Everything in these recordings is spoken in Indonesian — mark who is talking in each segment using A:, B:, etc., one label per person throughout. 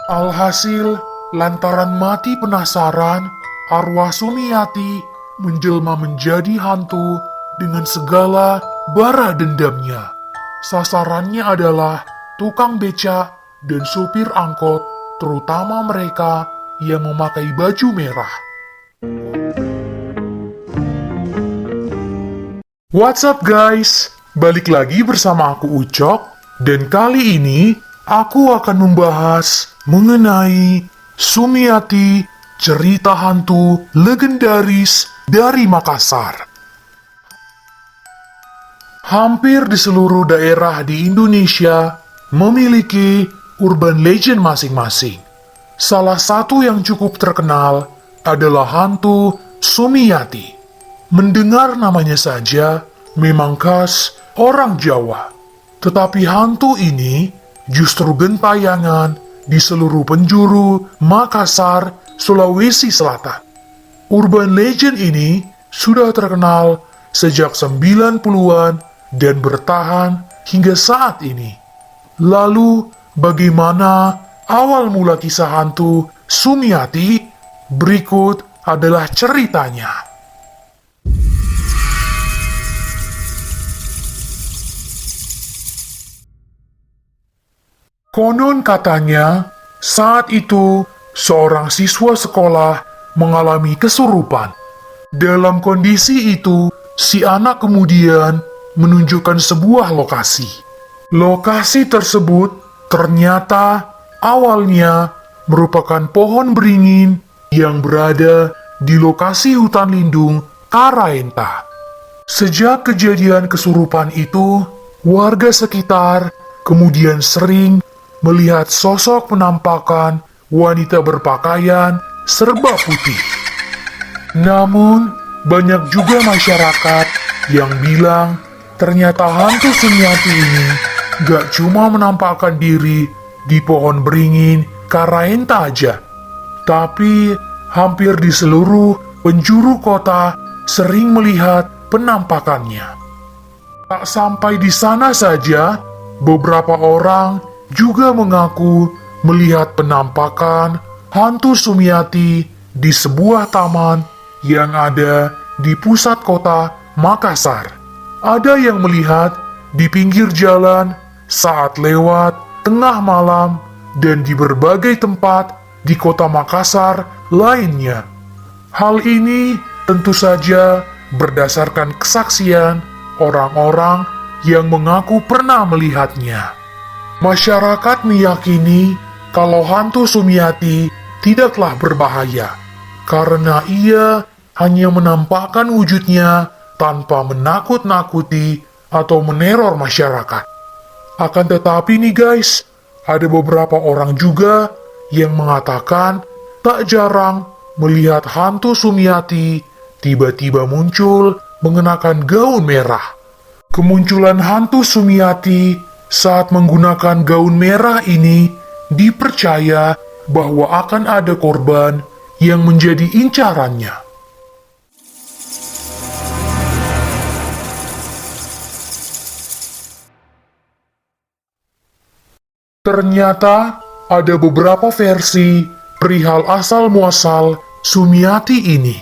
A: Alhasil, lantaran mati penasaran, arwah Sumiati menjelma menjadi hantu dengan segala bara dendamnya. Sasarannya adalah tukang becak dan supir angkot, terutama mereka yang memakai baju merah. What's up guys? Balik lagi bersama aku Ucok, dan kali ini aku akan membahas mengenai Sumiati, cerita hantu legendaris dari Makassar. Hampir di seluruh daerah di Indonesia memiliki urban legend masing-masing. Salah satu yang cukup terkenal adalah hantu Sumiati. Mendengar namanya saja memang khas orang Jawa. Tetapi hantu ini justru gentayangan di seluruh penjuru Makassar, Sulawesi Selatan. Urban legend ini sudah terkenal sejak 90-an dan bertahan hingga saat ini. Lalu, bagaimana awal mula kisah hantu Sumiati? Berikut adalah ceritanya. Konon katanya, saat itu seorang siswa sekolah mengalami kesurupan. Dalam kondisi itu, si anak kemudian menunjukkan sebuah lokasi. Lokasi tersebut ternyata awalnya merupakan pohon beringin yang berada di lokasi hutan lindung Karaenta. Sejak kejadian kesurupan itu, warga sekitar kemudian sering melihat sosok penampakan wanita berpakaian serba putih. Namun, banyak juga masyarakat yang bilang ternyata hantu Sumiati ini gak cuma menampakkan diri di pohon beringin Karaenta aja, tapi hampir di seluruh penjuru kota sering melihat penampakannya. Tak sampai di sana saja, beberapa orang juga mengaku melihat penampakan hantu Sumiati di sebuah taman yang ada di pusat kota Makassar. Ada yang melihat di pinggir jalan saat lewat tengah malam dan di berbagai tempat di kota Makassar lainnya. Hal ini tentu saja berdasarkan kesaksian orang-orang yang mengaku pernah melihatnya. Masyarakat meyakini kalau hantu Sumiati tidaklah berbahaya, karena ia hanya menampakkan wujudnya tanpa menakut-nakuti atau meneror masyarakat. Akan tetapi nih guys, ada beberapa orang juga yang mengatakan tak jarang melihat hantu Sumiati tiba-tiba muncul mengenakan gaun merah. Kemunculan hantu Sumiati saat menggunakan gaun merah ini dipercaya bahwa akan ada korban yang menjadi incarannya. Ternyata ada beberapa versi perihal asal-muasal Sumiati ini.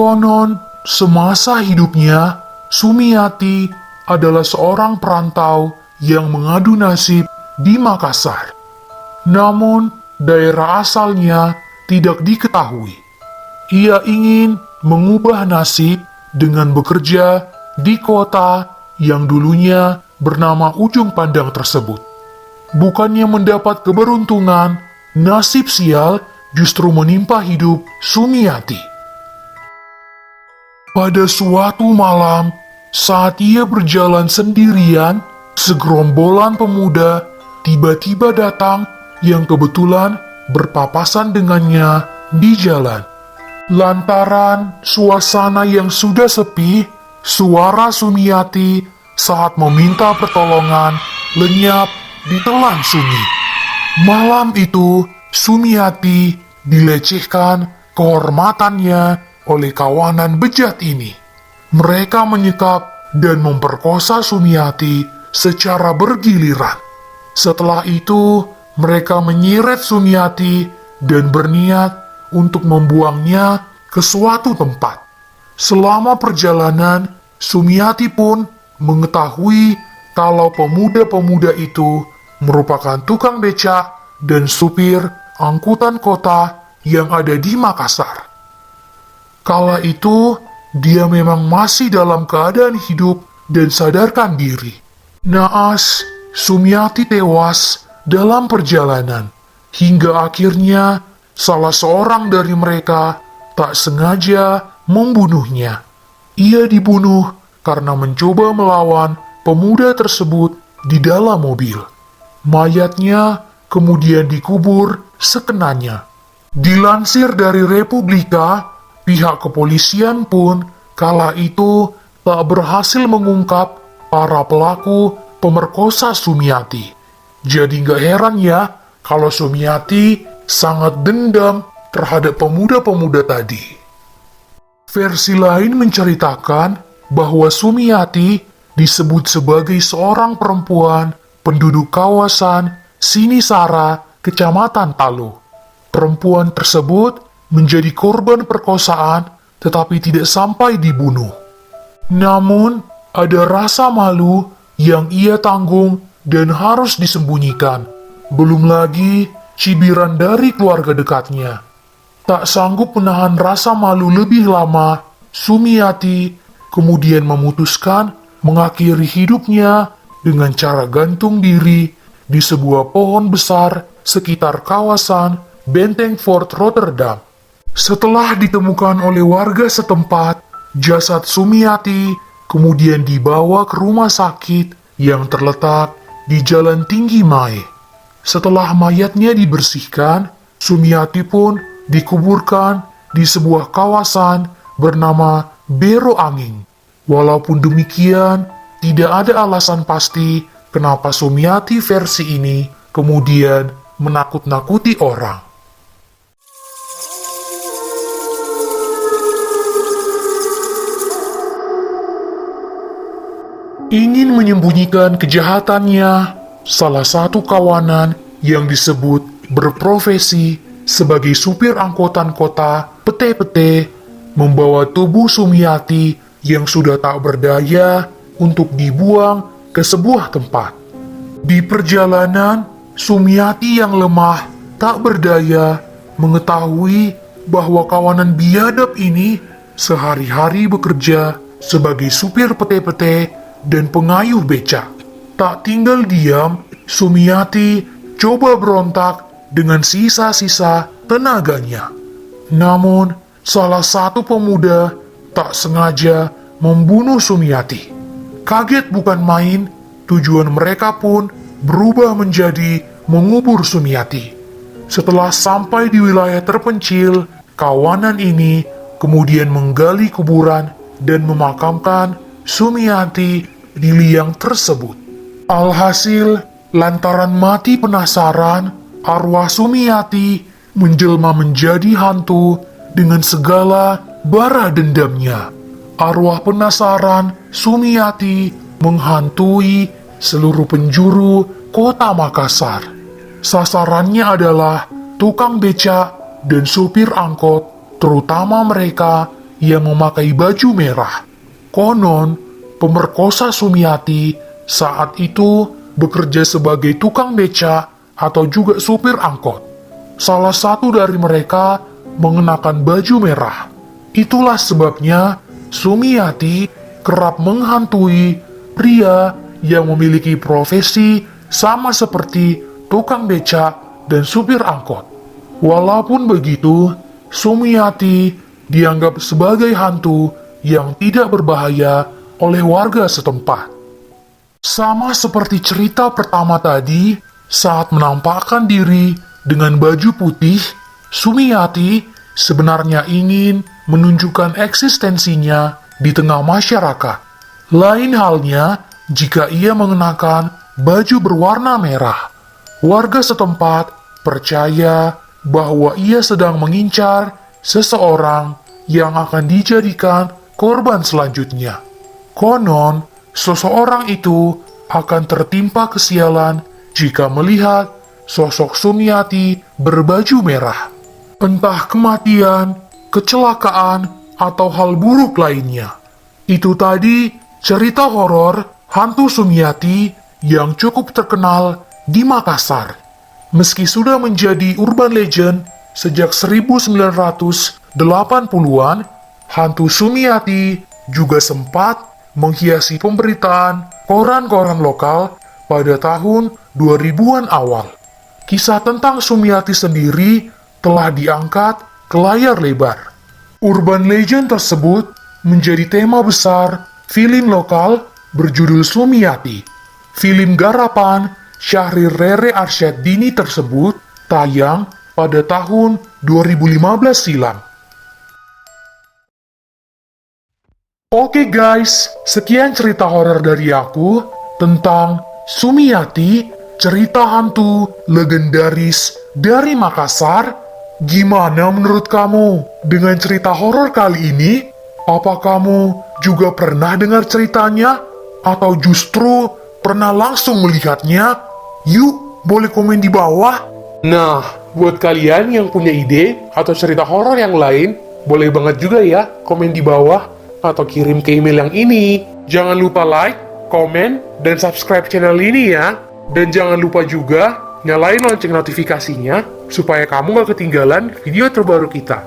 A: Konon, semasa hidupnya, Sumiati adalah seorang perantau yang mengadu nasib di Makassar. Namun, daerah asalnya tidak diketahui. Ia ingin mengubah nasib dengan bekerja di kota yang dulunya bernama Ujung Pandang tersebut. Bukannya mendapat keberuntungan, nasib sial justru menimpa hidup Sumiati. Pada suatu malam, saat ia berjalan sendirian, segerombolan pemuda tiba-tiba datang yang kebetulan berpapasan dengannya di jalan. Lantaran suasana yang sudah sepi, suara Sumiati saat meminta pertolongan lenyap ditelan sunyi. Malam itu, Sumiati dilecehkan kehormatannya oleh kawanan bejat ini. Mereka menyekap dan memperkosa Sumiati secara bergiliran. Setelah itu, mereka menyeret Sumiati dan berniat untuk membuangnya ke suatu tempat. Selama perjalanan, Sumiati pun mengetahui kalau pemuda-pemuda itu merupakan tukang becak dan supir angkutan kota yang ada di Makassar. Kala itu, dia memang masih dalam keadaan hidup dan sadarkan diri. Naas, Sumiati tewas dalam perjalanan, hingga akhirnya salah seorang dari mereka tak sengaja membunuhnya. Ia dibunuh karena mencoba melawan pemuda tersebut di dalam mobil. Mayatnya kemudian dikubur sekenanya. Dilansir dari Republika, pihak kepolisian pun kala itu tak berhasil mengungkap para pelaku pemerkosa Sumiati. Jadi gak heran ya kalau Sumiati sangat dendam terhadap pemuda-pemuda tadi. Versi lain menceritakan bahwa Sumiati disebut sebagai seorang perempuan penduduk kawasan Sinisara, Kecamatan Talu. Perempuan tersebut menjadi korban perkosaan tetapi tidak sampai dibunuh. Namun, ada rasa malu yang ia tanggung dan harus disembunyikan. Belum lagi cibiran dari keluarga dekatnya. Tak sanggup menahan rasa malu lebih lama, Sumiati kemudian memutuskan mengakhiri hidupnya dengan cara gantung diri di sebuah pohon besar sekitar kawasan Benteng Fort Rotterdam. Setelah ditemukan oleh warga setempat, jasad Sumiati kemudian dibawa ke rumah sakit yang terletak di Jalan Tinggi Mae. Setelah mayatnya dibersihkan, Sumiati pun dikuburkan di sebuah kawasan bernama Bero Angin. Walaupun demikian, tidak ada alasan pasti kenapa Sumiati versi ini kemudian menakut-nakuti orang. Ingin menyembunyikan kejahatannya, salah satu kawanan yang disebut berprofesi sebagai supir angkutan kota pete-pete membawa tubuh Sumiati yang sudah tak berdaya untuk dibuang ke sebuah tempat. Di perjalanan, Sumiati yang lemah tak berdaya mengetahui bahwa kawanan biadab ini sehari-hari bekerja sebagai supir pete-pete dan pengayuh becak. Tak tinggal diam, Sumiati coba berontak dengan sisa-sisa tenaganya. Namun, salah satu pemuda tak sengaja membunuh Sumiati. Kaget bukan main, tujuan mereka pun berubah menjadi mengubur Sumiati. Setelah sampai di wilayah terpencil, kawanan ini kemudian menggali kuburan dan memakamkan Sumiati di liang tersebut. Alhasil, lantaran mati penasaran, arwah Sumiati menjelma menjadi hantu dengan segala bara dendamnya. Arwah penasaran Sumiati menghantui seluruh penjuru kota Makassar. Sasarannya adalah tukang becak dan supir angkot, terutama mereka yang memakai baju merah. Konon, pemerkosa Sumiati saat itu bekerja sebagai tukang becak atau juga supir angkot. Salah satu dari mereka mengenakan baju merah. Itulah sebabnya Sumiati kerap menghantui pria yang memiliki profesi sama seperti tukang becak dan supir angkot. Walaupun begitu, Sumiati dianggap sebagai hantu yang tidak berbahaya oleh warga setempat. Sama seperti cerita pertama tadi, saat menampakkan diri dengan baju putih, Sumiati sebenarnya ingin menunjukkan eksistensinya di tengah masyarakat. Lain halnya jika ia mengenakan baju berwarna merah. Warga setempat percaya bahwa ia sedang mengincar seseorang yang akan dijadikan korban selanjutnya. Konon, seseorang itu akan tertimpa kesialan jika melihat sosok Sumiati berbaju merah. Entah kematian, kecelakaan, atau hal buruk lainnya. Itu tadi cerita horor hantu Sumiati yang cukup terkenal di Makassar. Meski sudah menjadi urban legend sejak 1980-an, hantu Sumiati juga sempat menghiasi pemberitaan koran-koran lokal pada tahun 2000-an awal. Kisah tentang Sumiati sendiri telah diangkat ke layar lebar. Urban legend tersebut menjadi tema besar film lokal berjudul Sumiati. Film garapan Syahrir Rere Arsyad-Dini tersebut tayang pada tahun 2015 silam. Oke guys, sekian cerita horor dari aku tentang Sumiati, cerita hantu legendaris dari Makassar. Gimana menurut kamu dengan cerita horor kali ini? Apa kamu juga pernah dengar ceritanya? Atau justru pernah langsung melihatnya? Yuk, boleh komen di bawah. Nah, buat kalian yang punya ide atau cerita horor yang lain, boleh banget juga ya komen di bawah atau kirim ke email yang ini. Jangan lupa like, komen, dan subscribe channel ini ya. Dan jangan lupa juga nyalain lonceng notifikasinya supaya kamu gak ketinggalan video terbaru kita.